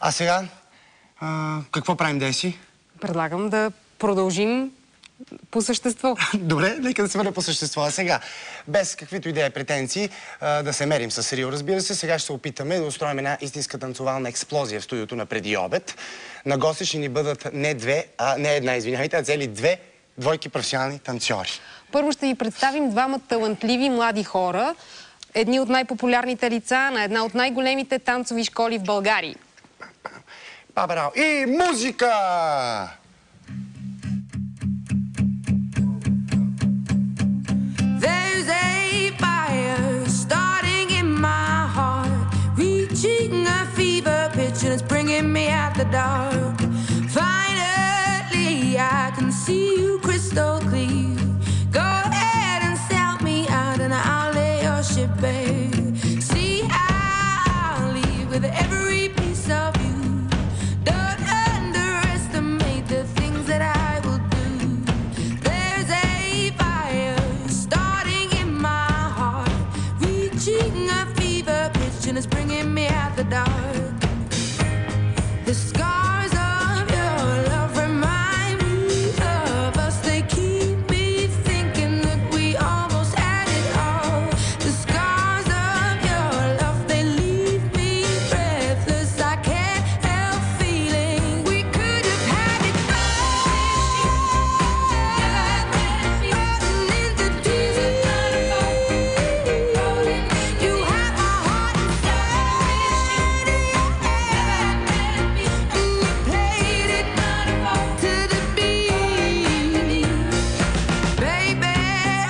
А сега, какво правим, Деси? Предлагам да продължим по същество. Добре, нека да се върне по същество. А сега, без каквито идеи претенции, да се мерим с Рио, разбира се. Сега ще се опитаме да устроим една истинска танцовална експлозия в студиото на преди обед. На гости ще ни бъдат не една, извинявайте, а цели двойки професионални танцори. Първо ще ви представим двама талантливи млади хора, едни от най-популярните лица на една от най-големите танцови школи в България. Пабарао! И музика! There's a fire starting in my heart, reaching a fever pitch and it's bringing me out the dark. Finally, I can see you crystal clear. Go ahead and sell me out and I'll lay your ship bare. See, I'll leave with every piece of you. Don't underestimate the things that I will do. There's a fire starting in my heart, reaching a fever pitch and it's bringing me out the dark. The scars of your love remind me of us. They keep me thinking that we almost had it all. The scars of your love, they leave me breathless. I can't help feeling we could have had it all. Into tears, you have my heart inside. And you played it to the beat. Baby,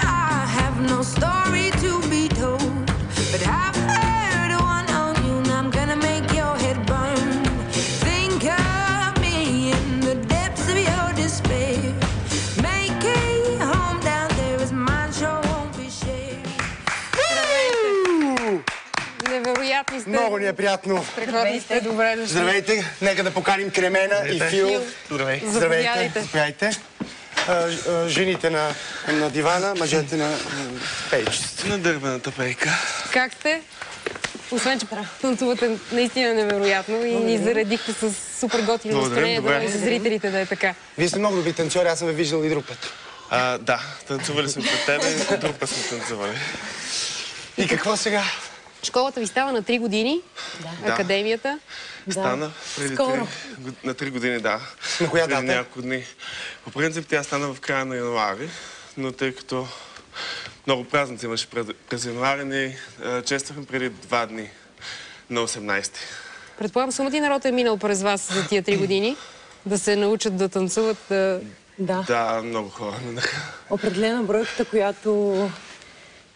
I have no story to be told, but I've heard one on you and I'm gonna make your head burn. Think of me in the depths of your despair. Make a home down there as mine sure won't be shared. Невероятни сте. Много ни е приятно. Страхотни сте. Добре дошли. Здравейте, нека да поканим Кремена и Фил. Здравей. Заповядайте. Заповядайте. Жените на дивана, мъжете на пейчета. На дървената пейка. Как сте? Освен, че танцувате наистина невероятно и ни заредихте с супер готини настроения, да и с зрителите да е така. Вие сте много добри танцори, аз съм ви виждал и друг път. Да, танцували сме пред тебе и друг път сме танцували. И какво сега? Школата ви става на 3 години, академията. Стана преди на 3 години, да. На коя преди дата? няколко дни. По принцип тя стана в края на януари, но тъй като много празници имаше през януари, ни чествахме преди 2 дни на 18-ти. Предполагам, самата и народ е минал през вас за тия 3 години, да се научат да танцуват. Да, много хора минаха. Определена бройката,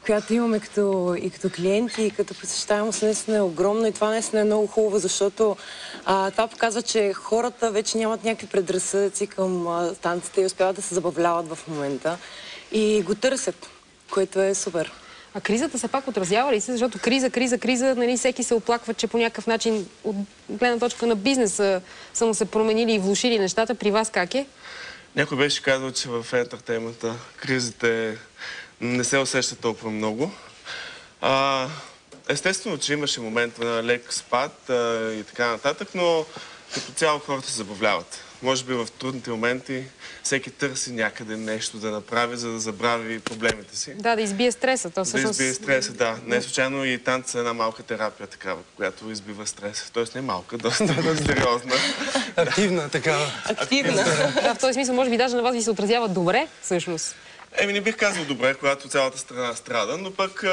която имаме като клиенти и като посещаемост, наистина е огромна и това наистина е много хубаво, защото това показва, че хората вече нямат някакви предразсъдъци към танците и успяват да се забавляват в момента и го търсят, което е супер. А кризата се пак отразява ли се? Защото криза, нали, всеки се оплаква, че по някакъв начин от гледна точка на бизнеса са му се променили и влошили нещата. При вас как е? Някой беше казал, че в ентертеймента кризите не се усеща толкова много. Естествено, че имаше момент на лек спад и така нататък, но като цяло хората се забавляват. Може би в трудните моменти всеки търси някъде нещо да направи, за да забрави проблемите си. Да избие стреса. Да избие стреса, да. Не случайно и танц е една малка терапия такава, която избива стреса. Тоест не малка, доста сериозна. Активна такава. Активна. Да, в този смисъл, може би даже на вас ви се отразява добре, всъщност. Не бих казал добре, когато цялата страна страда, но пък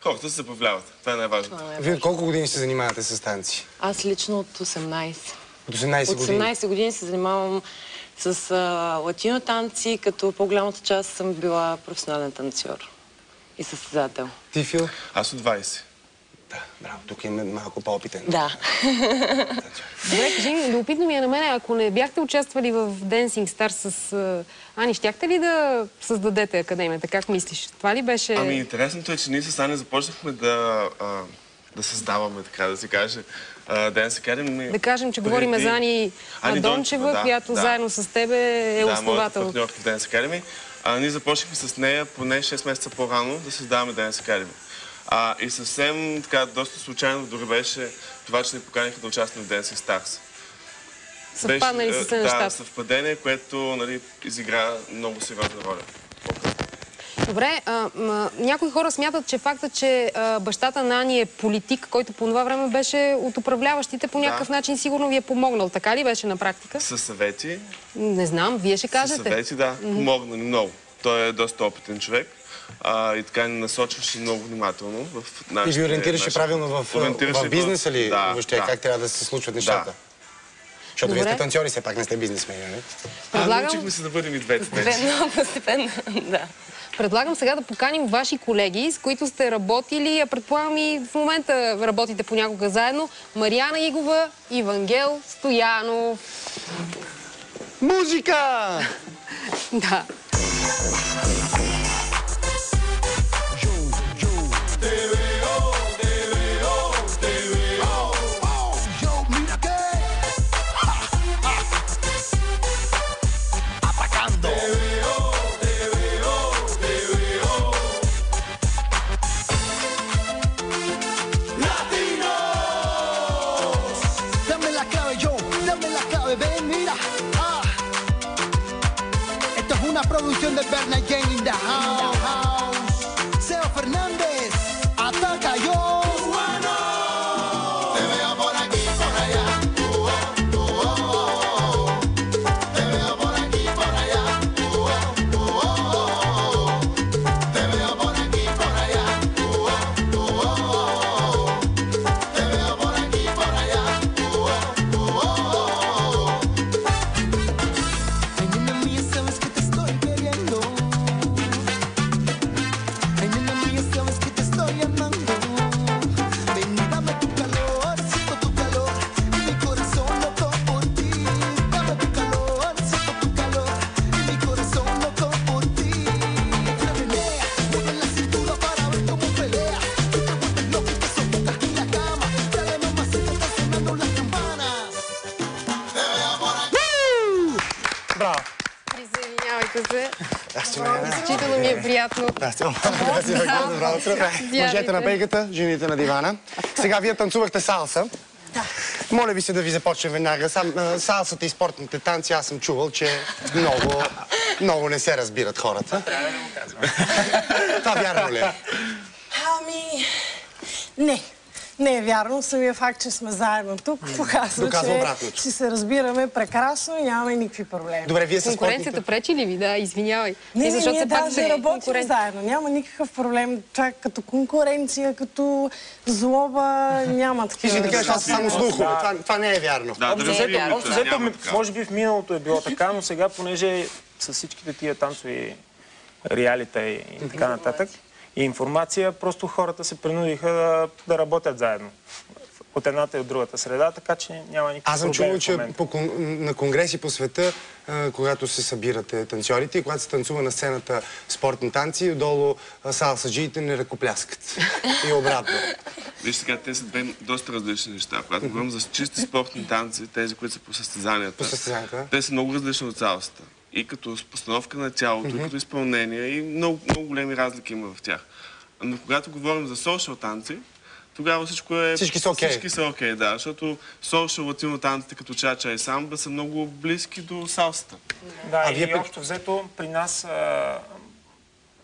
хората се забавляват. Това е най-важното. Вие колко години се занимавате с танци? Аз лично от 18. От 18 години? От 18 години се занимавам с латино танци, като по-голямата част съм била професионален танцор и състезател. Ти, Фил? Аз от 20. Да, браво. Тук има малко по-опитен. Да. Добре, кажи ми, любопитно ми е на мене, ако не бяхте участвали в Dancing Stars с Ани, щяхте ли да създадете академията? Как мислиш? Това ли беше... Интересното е, че ние с Ани започнахме да създаваме, така да се каже, Dance Academy. Да кажем, че говорим за Ани Дончева, която заедно с тебе е основател. Да, моята партньорка в Dance Academy. Ние започнахме с нея поне 6 месеца по-рано да създаваме Dance Academy. И съвсем така, доста случайно дори беше това, че ни поканиха да участваме в Dancing Stars. Съвпаднали са нещата. Да, съвпадение, което нали, изигра много сериозна роля. Добре, някои хора смятат, че факта, че бащата на Ани е политик, който по това време беше от управляващите, по някакъв начин сигурно ви е помогнал. Така ли беше на практика? Със съвети. Не знам, вие ще кажете. Със съвети, да. Помогна ни много. Той е доста опитен човек. И така ни насочваше много внимателно в нашите... И ви ориентираше правилно в бизнеса ли? Въобще, как трябва да се случват нещата? Защото вие сте танцори, все пак не сте бизнесмени, нали? Научихме се да бъдем и двете. Много постепенно, да. Предлагам сега да поканим ваши колеги, с които сте работили, а предполагам и в момента работите понякога заедно. Мариана Игова и Вангел Стоянов. Музика! Да. Ven, mira, esto es una producción de Bernard Gang in the house. Seo Fernández, ataca yo. Te veo por aquí, por allá. Te veo por aquí, por allá. Te veo por aquí, por allá. Te veo por aquí, por allá. Изключително ми е приятно. Мъжете на пейката, жените на дивана. Сега вие танцувахте салса. Да. Моля ви се да ви започнем веднага. Салсата и спортните танци, аз съм чувал, че много не се разбират хората. Трябва да го казвам. Това вярно ли е? Ами, не. Не е вярно. Самия факт, че сме заедно тук, показва, че си се разбираме прекрасно и нямаме никакви проблеми. Добре, вие с конкуренцията пречи ли ви? Да, извинявай. Не, ние даже работим заедно. Няма никакъв проблем. Това като конкуренция, като злоба, няма такива. Ти ще кажеш, аз само слухове. Това не е вярно. Може би в миналото е било така, но сега, понеже с всичките тия танцови реалита и така нататък, и информация, просто хората се принудиха да работят заедно. От едната и от другата среда, така че няма никакъв проблем. Аз съм чувал, че на конгреси по света, когато се събирате танцорите и когато се танцува на сцената спортни танци, отдолу салсаджиите не ръкопляскат. И обратно. Виж сега, те са две доста различни неща. Когато говорим за чисти спортни танци, тези, които са по състезанията, те са много различни от салсата. И като постановка на тялото, и като изпълнение, и много големи разлики има в тях. Но когато говорим за соушъл танци, тогава всичко е... Всички са окей. Всички са окей, да. Защото соушъл латино танците като чача и самба са много близки до салсата. Да, и общо взето при нас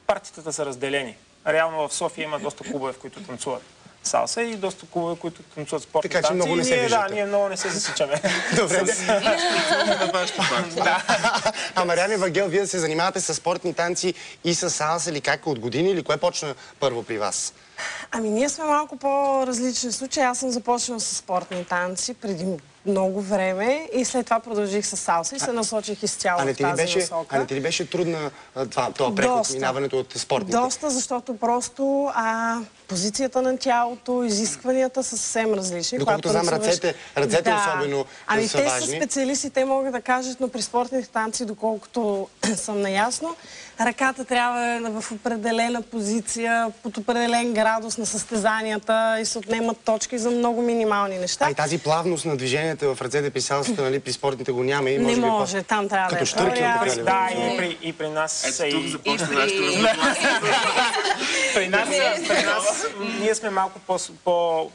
партитата са разделени. Реално в София има доста клубове, в които танцуват салса и доста клубове, които танцуват спортни танци. Така че много не се виждате. Да, ние много не се засичаме. Добре. Да. А Мариана и Вангел, вие се занимавате с спортни танци и с салса или как от години, или кое почна първо при вас? Ами ние сме малко по-различни случаи. Аз съм започнала с спортни танци преди много време и след това продължих с салса и се насочих изцяло в тази насока. А не ти ли беше трудна това преход, минаването от спортните? Доста, защото просто позицията на тялото, изискванията са съвсем различни. Доколкото знам, ръцете особено ами са те важни. са специалисти, те могат да кажат, но при спортните танци, доколкото съм наясно, ръката трябва в определена позиция, под определен градус на състезанията и се отнемат точки за много минимални неща. А и тази плавност на движението вземете в ръцете писалството, нали, при спортните го няма и може Не би може, там трябва да е теория. Да, и при нас... Ето тук започна нашето разговор. При нас ние сме малко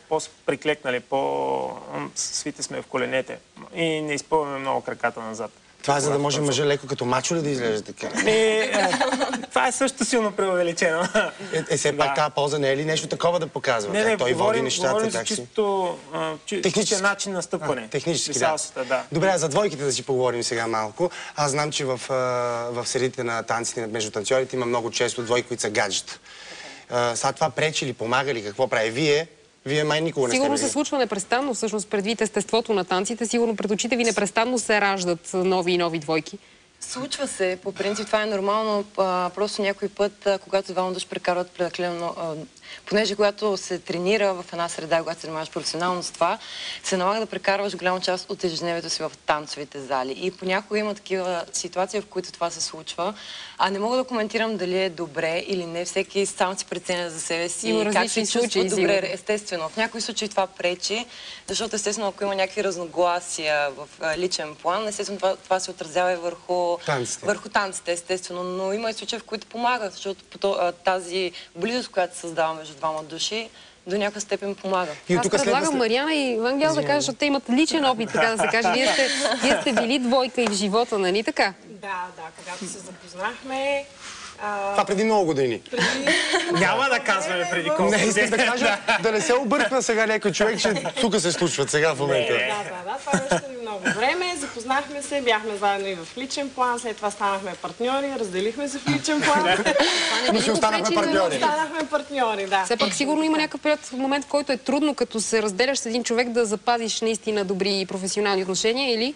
по-приклекнали, по-свити сме в коленете и не изпълваме много краката назад. Това е за да може мъжа леко като мачо ли да изглежда така? Това е също силно преувеличено. Все пак тази полза не е ли нещо такова да показва? Не, той води нещата, говорим за как си? чисто технически начин на стъпване. Технически, да. Да. Добре, за двойките да си поговорим сега малко. Аз знам, че в средите на танците между танцорите има много често двойки, които са гаджета. Сега това пречи ли, помага ли, какво прави? Вие май никога не сте Сигурно видели. се случва непрестанно, всъщност предвид естеството на танците, сигурно пред очите ви непрестанно се раждат нови и нови двойки. Случва се, по принцип това е нормално, просто някой път, когато двама души прекарват преклено, понеже когато се тренира в една среда, когато се занимаваш професионално с това, се налага да прекарваш голяма част от ежедневието си в танцовите зали. И понякога има такива ситуации, в които това се случва. Не мога да коментирам дали е добре или не. Всеки сам си преценя за себе си как се чувства добре. Естествено, в някои случаи това пречи, защото естествено, ако има някакви разногласия в личен план, естествено това се отразява и върху танците, естествено. Но има и случаи, в които помагат, защото тази близост, която създава между двама души, до някаква степен помага. Аз предлагам Мариана и Вангел да кажат, защото те имат личен опит, така да се каже. Вие сте били двойка и в живота, нали така? Да, когато се запознахме... Това преди много години. Няма да казваме преди колко. Не, искам да кажа, да не се объркна сега някой човек, че тук се случват сега в момента. Да, това беше преди много време. Запознахме се, бяхме заедно и в личен план, след това станахме партньори, разделихме се в личен план. Но си останахме партньори. Останахме партньори, да. Все пак сигурно има някакъв период, в момент, в който е трудно, като се разделяш с един човек, да запазиш наистина добри професионални отношения, или?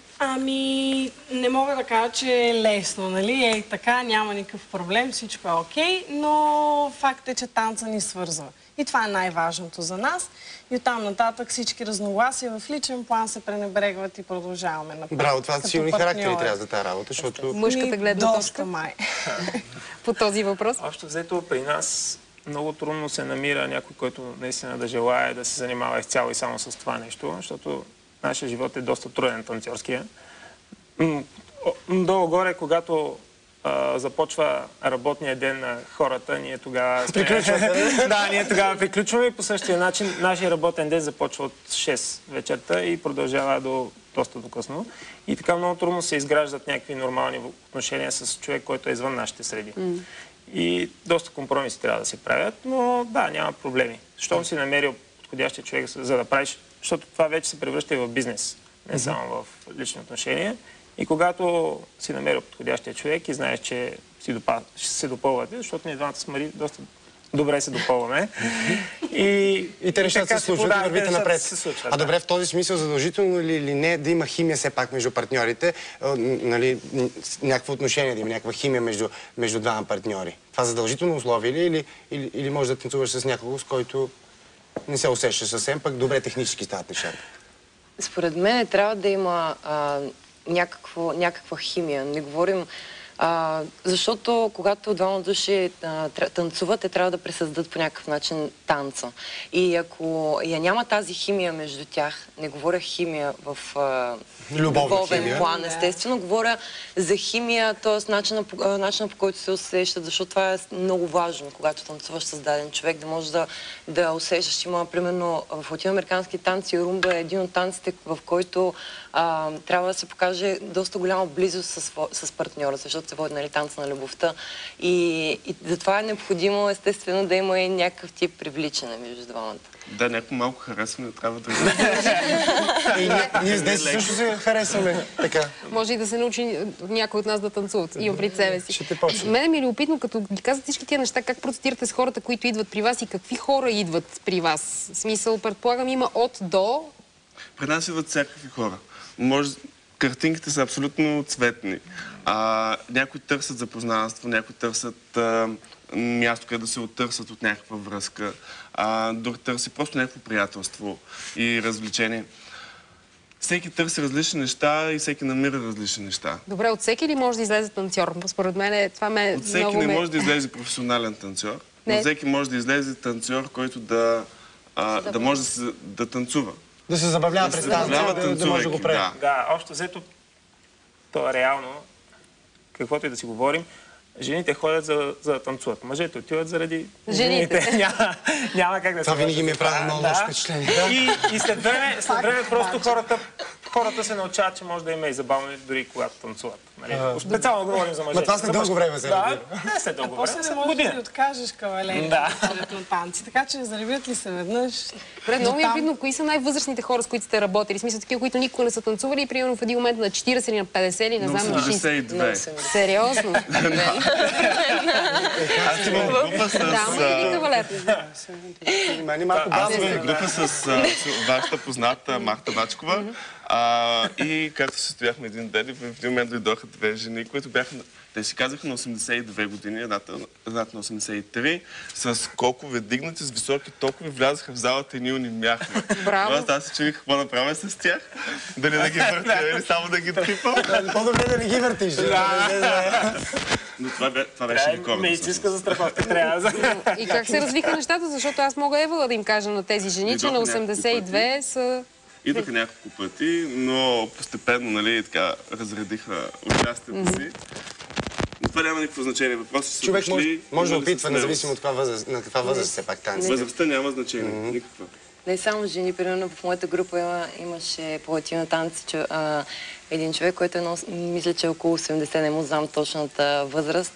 Не мога да кажа, че е лесно, нали? Така, няма никакъв проблем, всичко е окей, но факт е, че танца ни свързва. И това е най-важното за нас. И оттам нататък всички разногласия в личен план се пренебрегват и продължаваме напред. Браво, това са силни характери трябва за тази работа, защото... Мъжката гледна точка. Доста май. По този въпрос. Общо взето при нас много трудно се намира някой, който наистина да желае да се занимава изцяло и само с това нещо, защото нашия живот е доста труден танцорския. Долу-горе, когато започва работния ден на хората, ние тогава... ние тогава приключваме и по същия начин нашия работен ден започва от 6 вечерта и продължава доста до късно. И така много трудно се изграждат някакви нормални отношения с човек, който е извън нашите среди. И доста компромиси трябва да се правят, но да, няма проблеми. Щом си намерил подходящия човек, за да правиш, защото това вече се превръща и в бизнес, не само в лични отношения. И когато си намерил подходящия човек и знаеш, че ще се допълвате, защото ние двамата с Мари доста добре се допълваме. И те нещата се случват и вървите напред. Добре, в този смисъл задължително или не да има химия все пак между партньорите, нали, някакво отношение да има, някаква химия между двама партньори. Това задължително условие ли или може да танцуваш с някого, с който не се усещаш съвсем, пък добре технически стават нещата? Според мен трябва да има някаква химия. Не говорим... защото когато двама души танцуват, те трябва да пресъздадат по някакъв начин танца. И ако няма тази химия между тях, не говоря химия в любовен план, естествено, говоря за химия, т.е. начина по който се усещат, защото това е много важно, когато танцуваш с даден човек, да можеш да усещаш. Има, примерно, в латиноамерикански танци румба е един от танците, в който трябва да се покаже доста голяма близост с партньора, защото се води, нали, танца на любовта. И затова е необходимо, естествено, да има и някакъв тип привличане между двамата. Да, някакво малко харесване трябва да Ние с Деси също се харесваме. Може и да се научи някой от нас да танцуват. Имам пред себе си. Ще те почне. Мене ми е любопитно, като ги казват всички тия неща, как процедирате с хората, които идват при вас и какви хора идват при вас? В смисъл, предполагам, има от до... При нас идват всякакви хора. Картинките са абсолютно цветни. Някои търсят запознанство, някои търсят място, къде да се оттърсят от някаква връзка. Друг търси просто някакво приятелство и развлечение. Всеки търси различни неща и всеки намира различни неща. Добре, от всеки ли може да излезе танцор? Според мен това ме... От всеки не може да излезе професионален танцор. От всеки може да излезе танцор, който да може да танцува. Да се забавлява през танца, да може да го прави. Да, общо взето, то е реално, каквото и да си говорим, жените ходят за да танцуват. Мъжете отиват заради жените. Няма как да се... Това винаги ми е правило много лошо впечатление. И след време просто хората се научават, че може да има и забавно дори когато танцуват. Специално говорим за мъжете. Но това след дълго време се разбира. Не след дълго време, след година. После не можеш да откажеш кавалери на танци. Така че залюбят ли се веднъж? Много ми е видно, кои са най-възрастните хора, с които сте работили. В смисъл такива, които никога не са танцували и примерно в един момент на 40 или на 50 или не знам на 82. Сериозно? Аз имам група с... Аз имам група с вашата позната Марта Бачкова. И както се стояхме един ден, в един момент дойдоха две жени, които бяха, те си казаха на 82 години, едната на 83, с колко вдигнати, с високи токове, влязаха в залата и ние унимяхме. Браво! Аз се чудих какво направя с тях. Дали да ги въртя или само да ги трипам. По-добре да не ги въртиш. Но това беше рекорд. Медицинска застраховка трябва. И как се развиха нещата, защото аз мога Евала да им кажа на тези жени, че на 82 са... Идоха няколко пъти, но постепенно, нали, така, разредиха участието си. Но това няма никакво значение. Въпросът са човек дошли... може да опитва, независимо от на каква възраст все пак танци. Възрастта няма значение, никаква. Не само жени, примерно в моята група имаше по-активна танци, един човек, който мисля, че е около 80, не му знам точната възраст,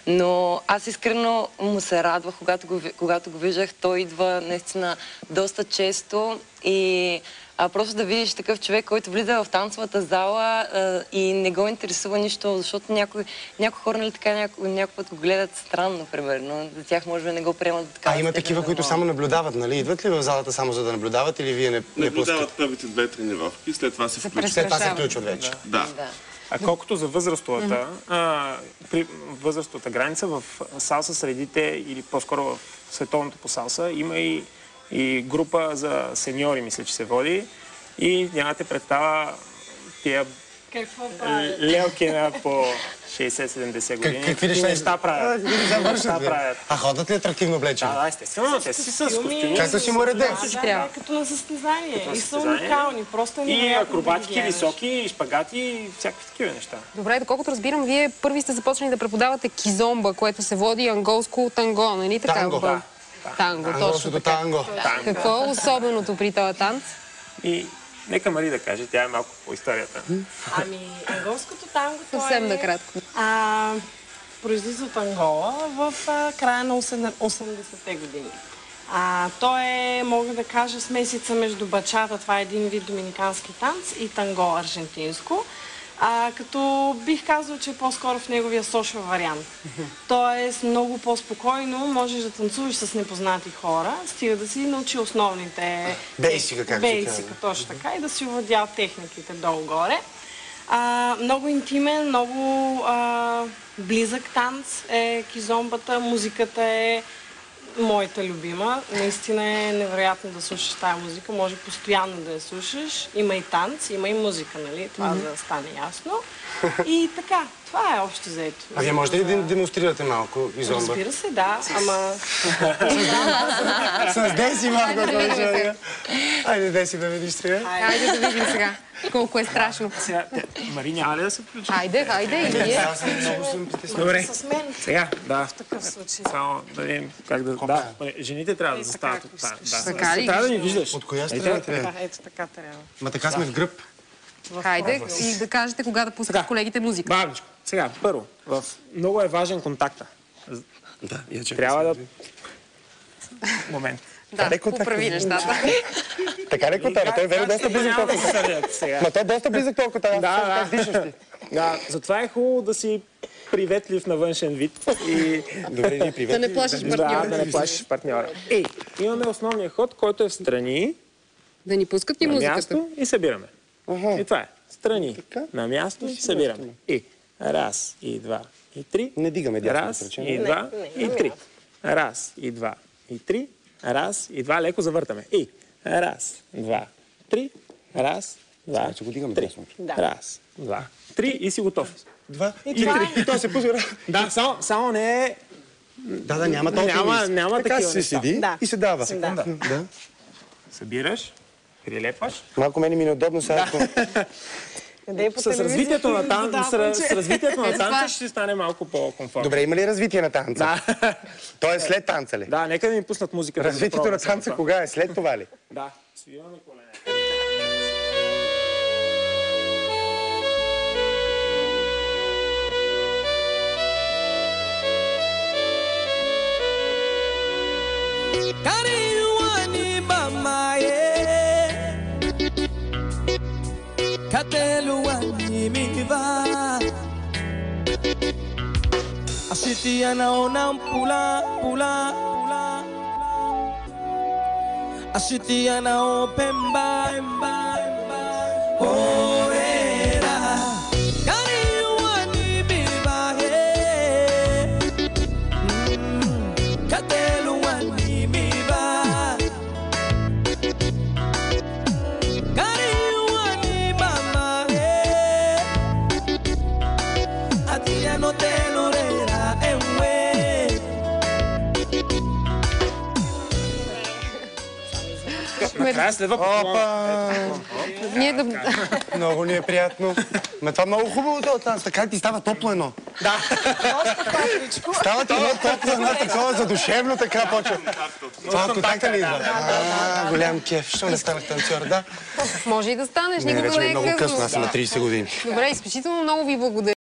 но аз искрено му се радвах, когато го виждах. Той идва наистина доста често и просто да видиш такъв човек, който влиза в танцовата зала и не го интересува нищо, защото някои хора, нали така, някой път го гледат странно, примерно. За тях може да не го приемат така. Има такива, които само наблюдават, нали? Идват ли в залата само за да наблюдават или вие не пускате? Наблюдават първите две тренировки, след това се включват. След това се включват вече. Да. А колкото за възрастовата, при възрастовата граница в салса средите или по-скоро в световното по салса има и група за сеньори, мисля, че се води. И нямате представа тия лелки на по 60-70 години. Какви неща правят? А ходят ли атрактивно облечени? Да, естествено. Те си с костюми. Както си му реде? Да, като на състезание. И са уникални. Просто и акробатики високи, и шпагати, и всякакви такива неща. Добре, доколкото разбирам, вие първи сте започнали да преподавате кизомба, което се води анголско танго, нали така? Танго, да. Танго, точно така. Танго. Какво е особеното при този танц? И нека Мари да каже, тя е малко по историята. Анголското танго, съвсем накратко. Произлиза от Ангола в края на 80-те години. То е, мога да кажа, смесица между бачата, това е един вид доминикански танц, и танго аржентинско. Като бих казал, че е по-скоро в неговия сошъл вариант. Тоест много по-спокойно можеш да танцуваш с непознати хора, стига да си научи основните... Бейсика, както се казва. Точно така, и да си овладял техниките долу-горе. Много интимен, много близък танц е кизомбата, музиката е моята любима. Наистина е невероятно да слушаш тази музика. Може постоянно да я слушаш. Има и танц, има и музика, нали? Това да стане ясно. И така, това е общо заето. А вие можете ли да демонстрирате малко кизомба? Разбира се, да. Ама... С Деси малко. Айде, Деси, да видиш сега. Айде да видим сега. Колко е страшно. Мари няма ли да се включи? Хайде, и вие. Добре. С мен. Сега, да. В такъв случай. Само да видим как да... Да, жените трябва да застават от това. Така ли? Трябва да ни виждаш. От коя страна трябва? Ето така трябва. Ма така сме в гръб. Хайде и да кажете кога да пускат колегите музика. Бавничко. Сега, първо, много е важен контакта. Да, я чакай. Трябва да... Момент. Да, поправи нещата. Така ли, Котара? Той е доста близък толкова. Ма той е доста близък толкова. Да, да. Затова е хубаво да си приветлив на външен вид. Добре, ни приветли. Да не плашиш партньора. Да не плашиш партньора. Имаме основния ход, който е в страни, Да ни пускат и на музиката. място и събираме. И това е. Страни, на място и събираме. И раз, и два, и три. Не дигаме дясно. Раз, и два, и три. Раз, и два, и три. Раз, и два. Леко завъртаме. И раз, два, три. Раз, два, три. Раз, два, три. И си готов. Два и три. И той се пуска. Да, само не е... Да, няма толкова. Няма така такива се неща. седи и се дава. Събираш Прилепваш. Малко мене ми е неудобно сега. С развитието на танца ще стане малко по-комфортно. Добре, има ли развитие на танца? Да. То е след танца ли? Да, нека да ми пуснат музиката. Развитието на танца кога е? След това ли? Да, свиваме колене. Kariwani mamaye Kateluani miva Asitia naona pula pula pula Asitia nao pemba pemba Orera Kariwani miva Kateluani miva Kariwani mama Atia no te lorera enwe Накрая следва поклон. Ние да... Много ни е приятно. Ма това много хубаво това танц. Така ти става топло едно. Да. Става ти едно топло, едно такова задушевно, така почва. Това от контакта ли идва? Голям кеф. Що не станах танцор, да? Може и да станеш, никога Вече не е е много късно, аз съм на 30 години. Добре, изключително много ви благодаря.